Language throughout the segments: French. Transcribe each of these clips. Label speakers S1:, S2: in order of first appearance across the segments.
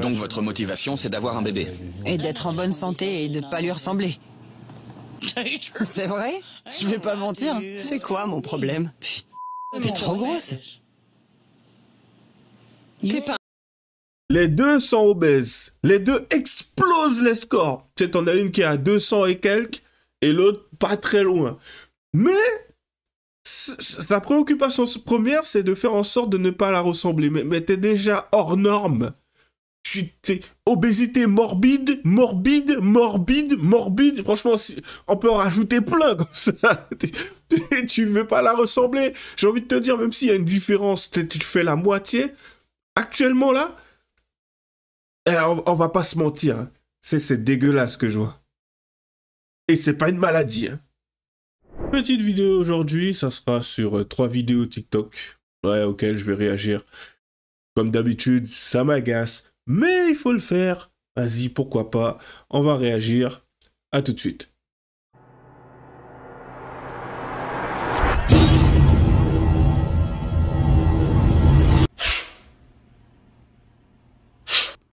S1: Donc votre motivation, c'est d'avoir un bébé.
S2: Et d'être en bonne santé et de pas lui ressembler. C'est vrai? Je vais pas mentir. C'est quoi mon problème? T'es trop grosse. T'es pas...
S3: Les deux sont obèses. Les deux explosent les scores. Tu sais, t'en as une qui est à 200 et quelques, et l'autre pas très loin. Mais sa préoccupation première, c'est de faire en sorte de ne pas la ressembler. Mais t'es déjà hors norme. T'es obésité morbide, morbide, morbide, morbide. Franchement, on peut en rajouter plein comme ça. Tu veux pas la ressembler. J'ai envie de te dire, même s'il y a une différence, tu fais la moitié. Actuellement, là, on va pas se mentir. Hein. C'est dégueulasse ce que je vois. Et c'est pas une maladie. Hein. Petite vidéo aujourd'hui, ça sera sur 3 vidéos TikTok. Ouais, auxquelles je vais réagir. Comme d'habitude, ça m'agace. Mais il faut le faire. Vas-y, pourquoi pas. On va réagir. À tout de suite.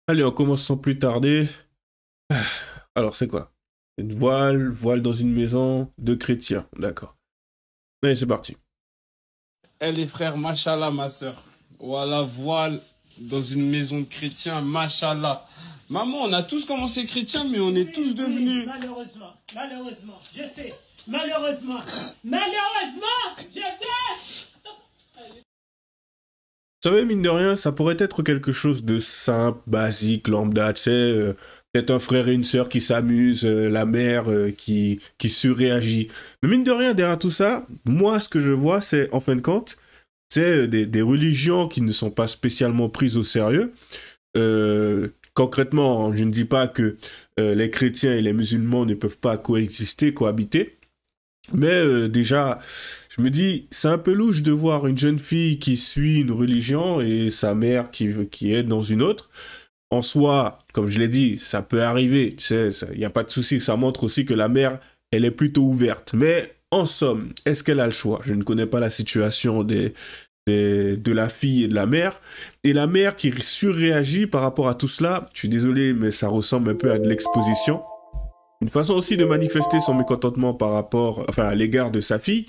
S3: Allez, on commence sans plus tarder. Alors, c'est quoi? Une voile dans une maison de chrétiens. D'accord. Allez, c'est parti.
S4: Eh les frères, machallah ma soeur. Voilà, voile dans une maison de chrétiens, machallah. Maman, on a tous commencé chrétiens, mais on est tous devenus...
S5: Malheureusement, je sais. Malheureusement, je sais.
S3: Vous savez, mine de rien, ça pourrait être quelque chose de simple, basique, lambda, tu sais, peut-être un frère et une sœur qui s'amusent, la mère qui surréagit. Mais mine de rien, derrière tout ça, moi, ce que je vois, c'est, en fin de compte, c'est des religions qui ne sont pas spécialement prises au sérieux. Concrètement, je ne dis pas que les chrétiens et les musulmans ne peuvent pas coexister, cohabiter. Mais déjà, je me dis, c'est un peu louche de voir une jeune fille qui suit une religion et sa mère qui est dans une autre. En soi, comme je l'ai dit, ça peut arriver, tu sais, il n'y a pas de souci. Ça montre aussi que la mère, elle est plutôt ouverte. Mais en somme, est-ce qu'elle a le choix? Je ne connais pas la situation de la fille et de la mère. Et la mère qui surréagit par rapport à tout cela, je suis désolé, mais ça ressemble un peu à de l'exposition. Une façon aussi de manifester son mécontentement par rapport, enfin, à l'égard de sa fille.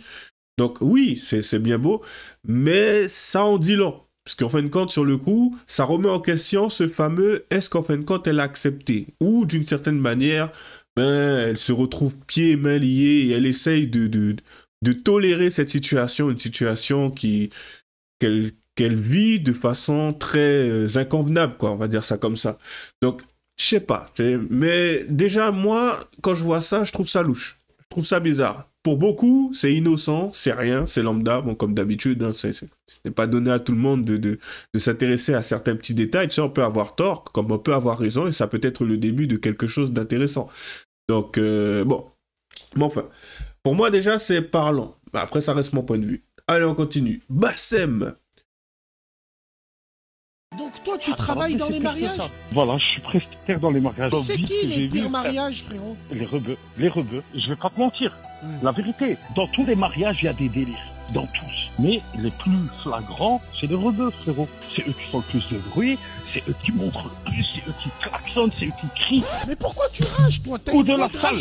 S3: Donc oui, c'est bien beau, mais ça en dit long. Parce qu'en fin de compte, sur le coup, ça remet en question ce fameux « est-ce qu'en fin de compte, elle a accepté ?» Ou d'une certaine manière, ben, elle se retrouve pieds et mains liés et elle essaye de tolérer cette situation, une situation qu'elle vit de façon très inconvenable, quoi, on va dire ça comme ça. Donc, je sais pas, mais déjà, moi, quand je vois ça, je trouve ça louche. Je trouve ça bizarre. Pour beaucoup, c'est innocent, c'est rien, c'est lambda. Bon, comme d'habitude, hein, ce n'est pas donné à tout le monde de s'intéresser à certains petits détails. Tu sais, on peut avoir tort, comme on peut avoir raison, et ça peut être le début de quelque chose d'intéressant. Donc, bon. Bon, enfin, pour moi, déjà, c'est parlant. Après, ça reste mon point de vue. Allez, on continue. Bassem.
S6: Donc toi, tu travailles dans les mariages?
S7: Voilà, je suis prestataire dans les mariages.
S6: C'est qui les pires mariages, frérot?
S7: Les rebeux. Les rebeux. Je vais pas te mentir. La vérité, dans tous les mariages, il y a des délires. Dans tous. Mais les plus flagrants, c'est les rebeux, frérot. C'est eux qui font le plus de bruit, c'est eux qui montrent le plus, c'est eux qui klaxonnent, c'est eux qui crient.
S6: Mais pourquoi tu rages, toi? T'es
S7: Ou de la salle.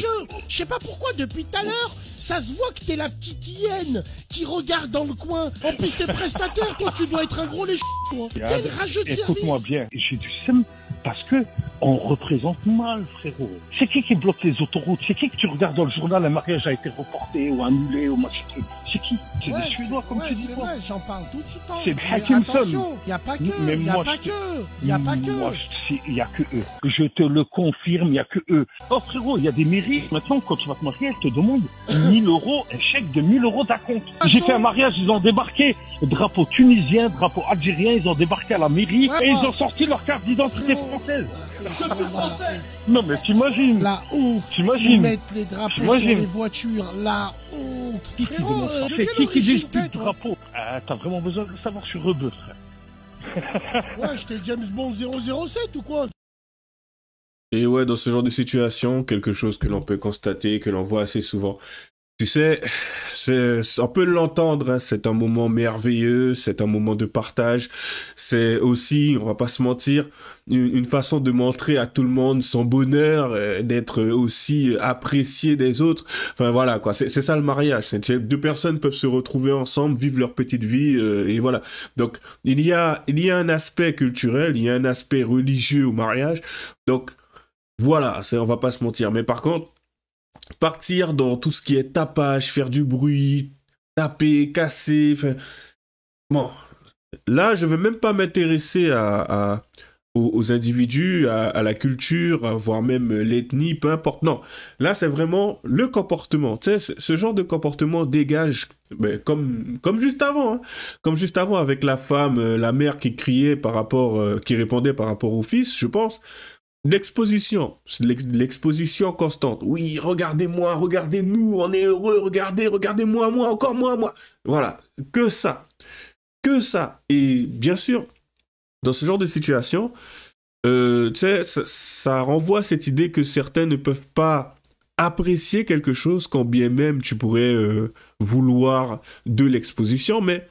S6: Je sais pas pourquoi, depuis tout à l'heure, ça se voit que t'es la petite hyène qui regarde dans le coin. En plus, t'es prestataire, toi, tu dois être un gros lèche, toi. T'es une rageux de service.
S7: Écoute-moi bien, j'ai du seum parce que on représente mal, frérot. C'est qui bloque les autoroutes? C'est qui que tu regardes dans le journal, un mariage a été reporté ou annulé ou machin? C'est qui? C'est des Suédois, comme tu dis,
S6: c'est
S7: quoi.
S6: vrai, j'en parle tout de suite.
S7: C'est Hackinson.
S6: Attention, y a pas que, y a pas que, y a pas que.
S7: Moi, il y a que eux. Je te le confirme, il y a que eux. Oh, frérot, il y a des mairies. Maintenant, quand tu vas te marier, elles te demandent 1000 €, un chèque de 1000 € d'acompte. J'ai fait un mariage, ils ont débarqué. Drapeau tunisien, drapeau algérien, ils ont débarqué à la mairie et ils ont sorti leur carte d'identité française.
S4: Je suis français.
S7: Non, mais t'imagines.
S6: La honte.
S7: T'imagines.
S6: Ils mettent les drapeaux sur les voitures. La honte. Frérot,
S7: c'est qui dit le drapeau? T'as vraiment besoin de le savoir, je suis rebeu, frère.
S6: Ouais, j'étais James Bond 007 ou quoi?
S3: Et ouais, dans ce genre de situation, quelque chose que l'on peut constater, que l'on voit assez souvent, Tu sais, on peut l'entendre, hein, c'est un moment merveilleux, c'est un moment de partage. C'est aussi, on va pas se mentir, une façon de montrer à tout le monde son bonheur, d'être aussi apprécié des autres. Enfin voilà, quoi. C'est ça le mariage. Deux personnes peuvent se retrouver ensemble, vivre leur petite vie, et voilà. Donc, il y a un aspect culturel, il y a un aspect religieux au mariage. Donc, voilà, on va pas se mentir. Mais par contre, partir dans tout ce qui est tapage, faire du bruit, taper, casser, bon, là je vais même pas m'intéresser aux individus, à la culture, voire même l'ethnie, peu importe. Non, là c'est vraiment le comportement. Tu sais, ce genre de comportement dégage, ben, comme juste avant, hein. Comme juste avant avec la femme, la mère qui criait qui répondait par rapport au fils, je pense. L'exposition constante. Oui, regardez-moi, regardez-nous, on est heureux, regardez-moi, moi, encore moi. Voilà, que ça. Et bien sûr, dans ce genre de situation, tu sais, ça renvoie à cette idée que certains ne peuvent pas apprécier quelque chose quand bien même tu pourrais vouloir de l'exposition, mais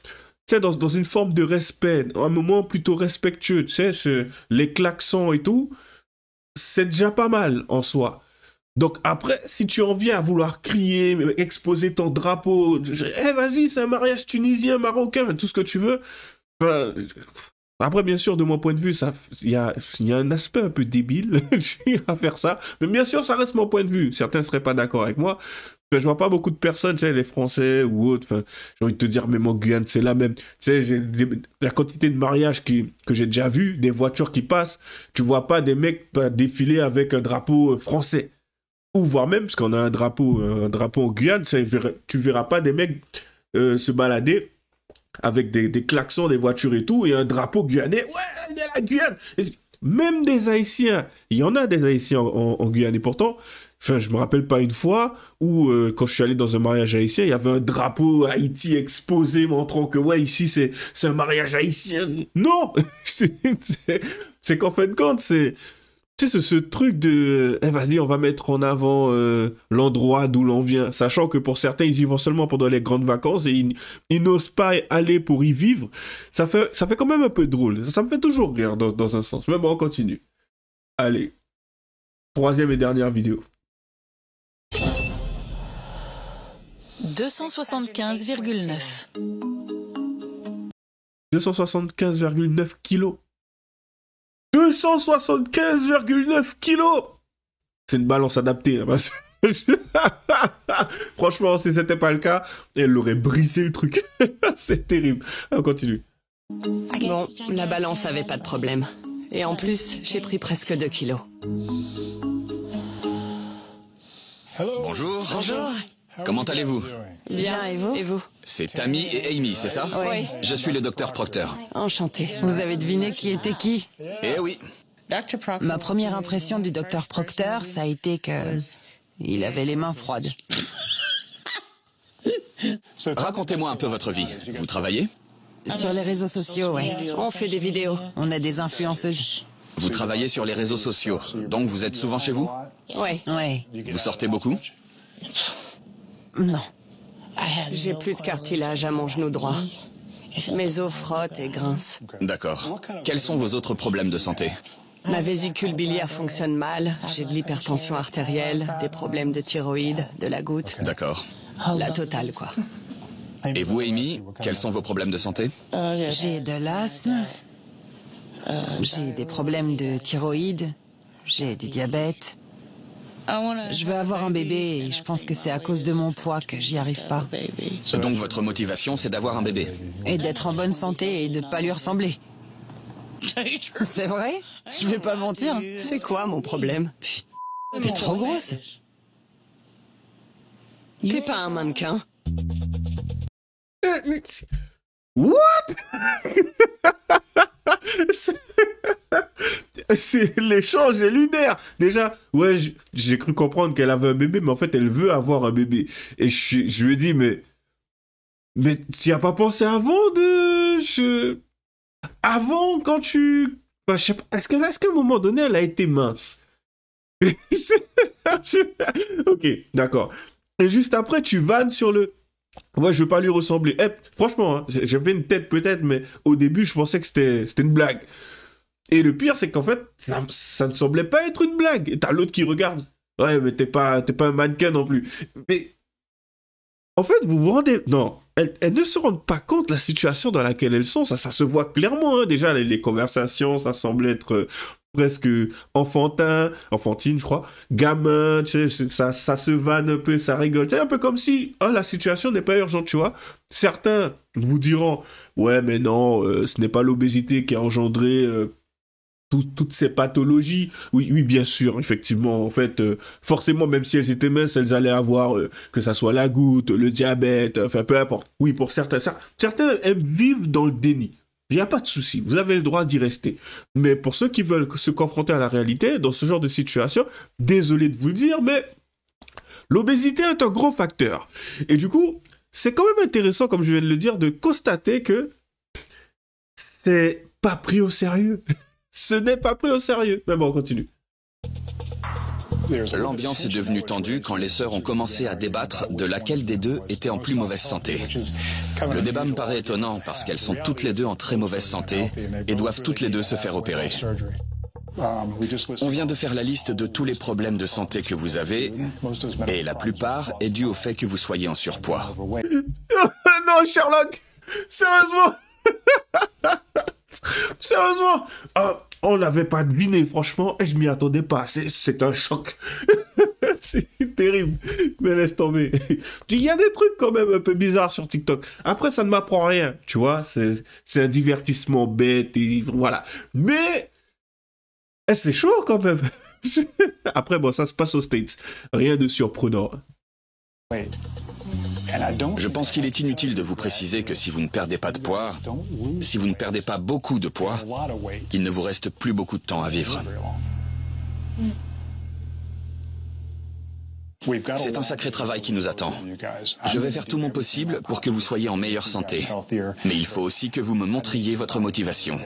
S3: tu sais, dans une forme de respect, un moment plutôt respectueux, tu sais, les klaxons et tout, c'est déjà pas mal en soi. Donc après, si tu en viens à vouloir crier, exposer ton drapeau, vas-y, c'est un mariage tunisien, marocain, tout ce que tu veux. Enfin, après, bien sûr, de mon point de vue, il y a un aspect un peu débile à faire ça. Mais bien sûr, ça reste mon point de vue. Certains ne seraient pas d'accord avec moi. Mais je vois pas beaucoup de personnes, tu sais, les Français ou autres. Enfin, j'ai envie de te dire, même en Guyane, c'est la même. Tu sais, la quantité de mariages que j'ai déjà vu, des voitures qui passent, tu vois pas des mecs défiler avec un drapeau français. Ou voire même, parce qu'on a un drapeau en Guyane, tu verras pas des mecs se balader avec des klaxons, des voitures et tout, et un drapeau guyanais. Ouais, de la Guyane. Même des Haïtiens. Il y en a des Haïtiens en Guyane. Et pourtant, enfin, je me rappelle pas une fois où, quand je suis allé dans un mariage haïtien, il y avait un drapeau Haïti exposé montrant que, ouais, ici, c'est un mariage haïtien. Non. C'est qu'en fin de compte, c'est... Tu sais, ce truc de vas-y, on va mettre en avant l'endroit d'où l'on vient, sachant que pour certains, ils y vont seulement pendant les grandes vacances et ils n'osent pas aller pour y vivre. Ça fait quand même un peu drôle. Ça me fait toujours rire dans un sens. Mais bon, on continue. Allez. 3e et dernière vidéo.
S2: 275,9.
S3: 275,9 kilos. 275,9 kilos. C'est une balance adaptée. Hein, parce que... Franchement, si c'était pas le cas, elle l'aurait brisé le truc. C'est terrible. On continue.
S2: Bon, la balance avait pas de problème. Et en plus, j'ai pris presque 2 kilos.
S1: Bonjour.
S2: Bonjour.
S1: Comment allez-vous?
S2: Bien, et vous? Et vous?
S1: C'est Tammy et Amy, c'est ça?
S2: Oui.
S1: Je suis le docteur Proctor.
S2: Enchanté. Vous avez deviné qui était qui?
S1: Eh oui.
S2: Ma première impression du docteur Proctor, ça a été que... il avait les mains froides.
S1: Racontez-moi un peu votre vie. Vous travaillez?
S2: Sur les réseaux sociaux, ouais. On fait des vidéos. On a des influenceuses.
S1: Vous travaillez sur les réseaux sociaux, donc vous êtes souvent chez vous?
S2: Ouais. Ouais.
S1: Vous sortez beaucoup?
S2: Non. J'ai plus de cartilage à mon genou droit. Mes os frottent et grincent.
S1: D'accord. Quels sont vos autres problèmes de santé?
S2: Ma vésicule biliaire fonctionne mal, j'ai de l'hypertension artérielle, des problèmes de thyroïde, de la goutte.
S1: D'accord.
S2: La totale, quoi.
S1: Et vous, Amy, quels sont vos problèmes de santé?
S2: J'ai de l'asthme, j'ai des problèmes de thyroïde, j'ai du diabète. Je veux avoir un bébé et je pense que c'est à cause de mon poids que j'y arrive pas.
S1: Donc votre motivation, c'est d'avoir un bébé?
S2: Et d'être en bonne santé et de pas lui ressembler. C'est vrai? Je vais pas mentir. C'est quoi mon problème? T'es trop grosse. T'es pas un mannequin.
S3: What? L'échange est lunaire. Déjà, ouais, j'ai cru comprendre qu'elle avait un bébé, mais en fait, elle veut avoir un bébé. Et je lui ai dit, mais tu as pas pensé avant avant, quand tu... Enfin, je sais pas, est-ce qu'à un moment donné, elle a été mince? Ok, d'accord. Et juste après, tu vannes sur le... Ouais, je veux pas lui ressembler. Franchement, hein, j'avais une tête peut-être, mais au début, je pensais que c'était une blague. Et le pire, c'est qu'en fait, ça ne semblait pas être une blague. Et t'as l'autre qui regarde. Ouais, mais t'es pas un mannequin non plus. Mais en fait, vous vous rendez... Non, elles ne se rendent pas compte de la situation dans laquelle elles sont. Ça se voit clairement. Hein. Déjà, les conversations, ça semble être presque enfantine, je crois. Gamin, tu sais, ça se vanne un peu, ça rigole. C'est un peu comme si la situation n'est pas urgente, tu vois. Certains vous diront, ouais, mais non, ce n'est pas l'obésité qui a engendré... toutes ces pathologies, oui, bien sûr, effectivement, en fait, forcément, même si elles étaient minces, elles allaient avoir, que ça soit la goutte, le diabète, enfin, peu importe. Oui, pour certains aiment vivre dans le déni. Il n'y a pas de souci, vous avez le droit d'y rester. Mais pour ceux qui veulent se confronter à la réalité, dans ce genre de situation, désolé de vous le dire, mais l'obésité est un gros facteur. Et du coup, c'est quand même intéressant, comme je viens de le dire, de constater que c'est pas pris au sérieux. Ce n'est pas pris au sérieux. Mais bon, on continue.
S1: L'ambiance est devenue tendue quand les sœurs ont commencé à débattre de laquelle des deux était en plus mauvaise santé. Le débat me paraît étonnant parce qu'elles sont toutes les deux en très mauvaise santé et doivent toutes les deux se faire opérer. On vient de faire la liste de tous les problèmes de santé que vous avez et la plupart est due au fait que vous soyez en surpoids.
S3: Non, Sherlock! Sérieusement! Sérieusement! On l'avait pas deviné, franchement, et je m'y attendais pas. C'est un choc. C'est terrible. Mais laisse tomber. Il y a des trucs quand même un peu bizarres sur TikTok. Après, ça ne m'apprend rien, tu vois. C'est un divertissement bête, et voilà. Mais c'est chaud quand même. Après, bon, ça se passe aux States. Rien de surprenant.
S1: Je pense qu'il est inutile de vous préciser que si vous ne perdez pas de poids, si vous ne perdez pas beaucoup de poids, il ne vous reste plus beaucoup de temps à vivre. C'est un sacré travail qui nous attend. Je vais faire tout mon possible pour que vous soyez en meilleure santé. Mais il faut aussi que vous me montriez votre motivation.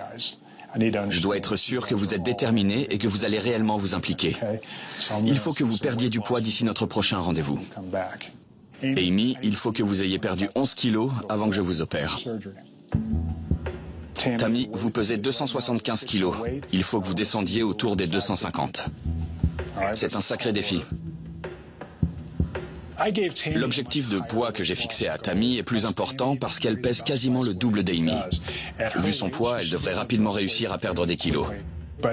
S1: Je dois être sûr que vous êtes déterminé et que vous allez réellement vous impliquer. Il faut que vous perdiez du poids d'ici notre prochain rendez-vous. Amy, il faut que vous ayez perdu 11 kilos avant que je vous opère. Tammy, vous pesez 275 kilos. Il faut que vous descendiez autour des 250. C'est un sacré défi. L'objectif de poids que j'ai fixé à Tammy est plus important parce qu'elle pèse quasiment le double d'Amy. Vu son poids, elle devrait rapidement réussir à perdre des kilos.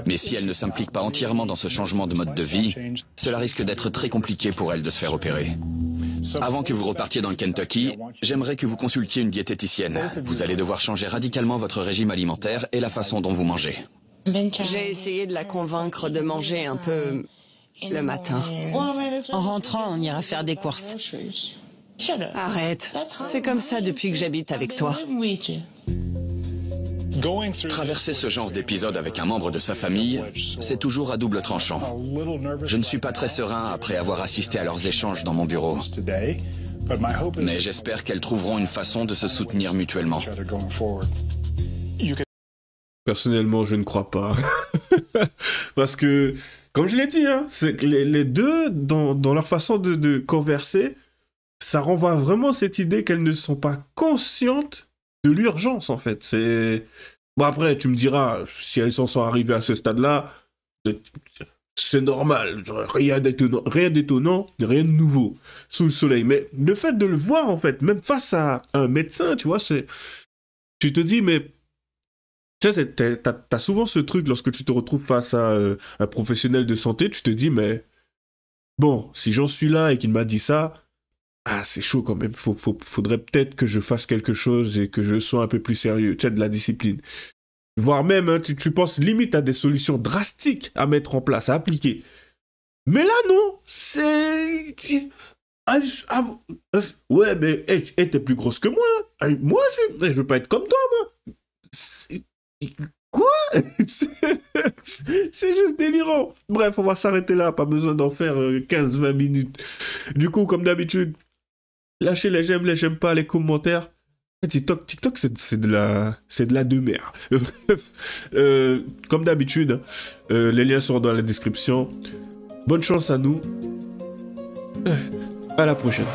S1: Mais si elle ne s'implique pas entièrement dans ce changement de mode de vie, cela risque d'être très compliqué pour elle de se faire opérer. Avant que vous repartiez dans le Kentucky, j'aimerais que vous consultiez une diététicienne. Vous allez devoir changer radicalement votre régime alimentaire et la façon dont vous mangez.
S2: J'ai essayé de la convaincre de manger un peu le matin. En rentrant, on ira faire des courses. Arrête, c'est comme ça depuis que j'habite avec toi.
S1: Traverser ce genre d'épisode avec un membre de sa famille, c'est toujours à double tranchant. Je ne suis pas très serein après avoir assisté à leurs échanges dans mon bureau. Mais j'espère qu'elles trouveront une façon de se soutenir mutuellement.
S3: Personnellement, je ne crois pas. Parce que, comme je l'ai dit, hein, c'est que les deux, dans leur façon de converser, ça renvoie vraiment cette idée qu'elles ne sont pas conscientes de l'urgence, en fait. Bon, après, tu me diras, si elles en sont arrivées à ce stade-là, c'est normal. Rien d'étonnant, rien de nouveau sous le soleil. Mais le fait de le voir, en fait, même face à un médecin, tu vois, tu te dis, mais tu sais, t'as souvent ce truc lorsque tu te retrouves face à un professionnel de santé, tu te dis, mais bon, si j'en suis là et qu'il m'a dit ça, c'est chaud quand même. Faudrait peut-être que je fasse quelque chose et que je sois un peu plus sérieux. Tu sais, de la discipline. Voire même, hein, tu penses limite à des solutions drastiques à mettre en place, à appliquer. Mais là, non. C'est... ouais, mais t'es plus grosse que moi. Moi, je veux pas être comme toi, moi. Quoi? C'est juste délirant. Bref, on va s'arrêter là. Pas besoin d'en faire 15-20 minutes. Du coup, comme d'habitude, lâchez les j'aime pas, les commentaires. TikTok, c'est de la demeure. Comme d'habitude, les liens seront dans la description. Bonne chance à nous. À la prochaine.